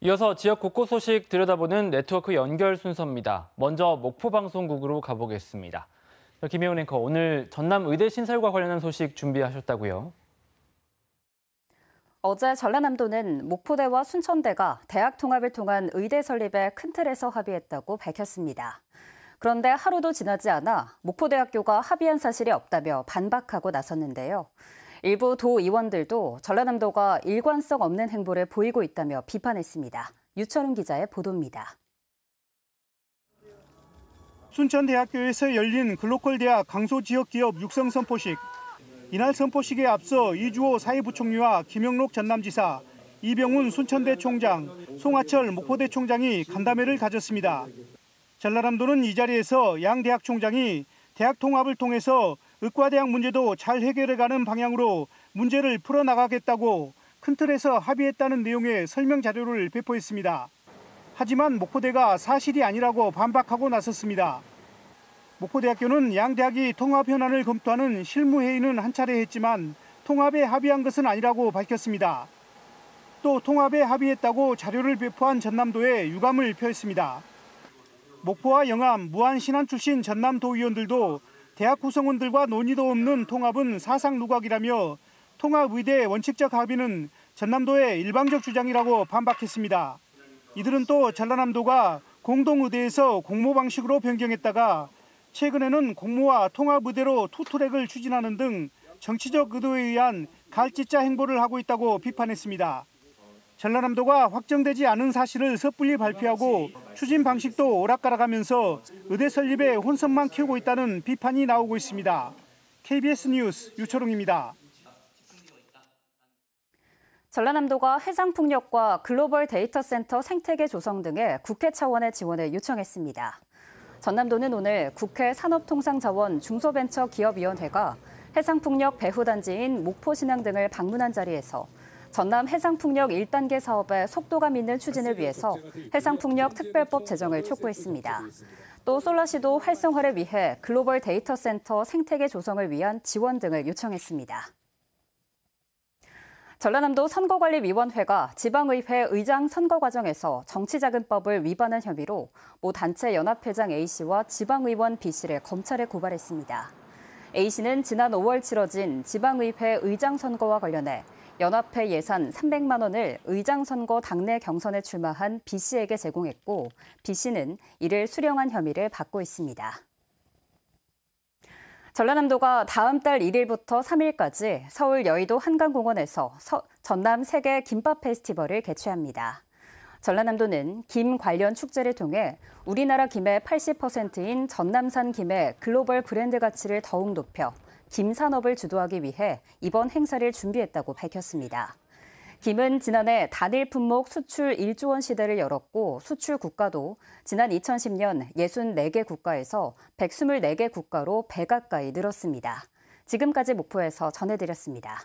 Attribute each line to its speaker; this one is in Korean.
Speaker 1: 이어서 지역 곳곳 소식 들여다보는 네트워크 연결 순서입니다. 먼저 목포방송국으로 가보겠습니다. 김혜원 앵커, 오늘 전남 의대 신설과 관련한 소식 준비하셨다고요?
Speaker 2: 어제 전라남도는 목포대와 순천대가 대학 통합을 통한 의대 설립에 큰 틀에서 합의했다고 밝혔습니다. 그런데 하루도 지나지 않아 목포대학교가 합의한 사실이 없다며 반박하고 나섰는데요. 일부 도의원들도 전라남도가 일관성 없는 행보를 보이고 있다며 비판했습니다. 유철훈 기자의 보도입니다.
Speaker 3: 순천대학교에서 열린 글로컬 대학 강소 지역 기업 육성 선포식. 이날 선포식에 앞서 이주호 사회부총리와 김영록 전남지사, 이병훈 순천대 총장, 송하철 목포대 총장이 간담회를 가졌습니다. 전라남도는 이 자리에서 양 대학 총장이 대학 통합을 통해서 의과대학 문제도 잘 해결해가는 방향으로 문제를 풀어나가겠다고 큰 틀에서 합의했다는 내용의 설명 자료를 배포했습니다. 하지만 목포대가 사실이 아니라고 반박하고 나섰습니다. 목포대학교는 양 대학이 통합 현안을 검토하는 실무회의는 한 차례 했지만 통합에 합의한 것은 아니라고 밝혔습니다. 또 통합에 합의했다고 자료를 배포한 전남도에 유감을 표했습니다. 목포와 영암, 무안, 신안 출신 전남도의원들도 대학 구성원들과 논의도 없는 통합은 사상 누각이라며 통합의대 원칙적 합의는 전남도의 일방적 주장이라고 반박했습니다. 이들은 또 전라남도가 공동의대에서 공모 방식으로 변경했다가 최근에는 공모와 통합의대로 투트랙을 추진하는 등 정치적 의도에 의한 갈짓자 행보를 하고 있다고 비판했습니다. 전라남도가 확정되지 않은 사실을 섣불리 발표하고 추진 방식도 오락가락하면서 의대 설립에 혼선만 키우고 있다는 비판이 나오고 있습니다. KBS 뉴스 유철웅입니다.
Speaker 2: 전라남도가 해상풍력과 글로벌 데이터 센터 생태계 조성 등의 국회 차원의 지원을 요청했습니다. 전남도는 오늘 국회 산업통상자원 중소벤처기업위원회가 해상풍력 배후단지인 목포신항 등을 방문한 자리에서 전남 해상풍력 1단계 사업의 속도감 있는 추진을 위해서 해상풍력 특별법 제정을 촉구했습니다. 또 솔라시도 활성화를 위해 글로벌 데이터 센터 생태계 조성을 위한 지원 등을 요청했습니다. 전라남도 선거관리위원회가 지방의회 의장 선거 과정에서 정치자금법을 위반한 혐의로 모 단체 연합회장 A씨와 지방의원 B씨를 검찰에 고발했습니다. A씨는 지난 5월 치러진 지방의회 의장 선거와 관련해 연합회 예산 300만 원을 의장 선거 당내 경선에 출마한 B씨에게 제공했고 B씨는 이를 수령한 혐의를 받고 있습니다. 전라남도가 다음 달 1일부터 3일까지 서울 여의도 한강공원에서 전남 세계 김밥 페스티벌을 개최합니다. 전라남도는 김 관련 축제를 통해 우리나라 김의 80%인 전남산 김의 글로벌 브랜드 가치를 더욱 높여 김 산업을 주도하기 위해 이번 행사를 준비했다고 밝혔습니다. 김은 지난해 단일 품목 수출 1조 원 시대를 열었고 수출 국가도 지난 2010년 64개 국가에서 124개 국가로 배 가까이 늘었습니다. 지금까지 목포에서 전해드렸습니다.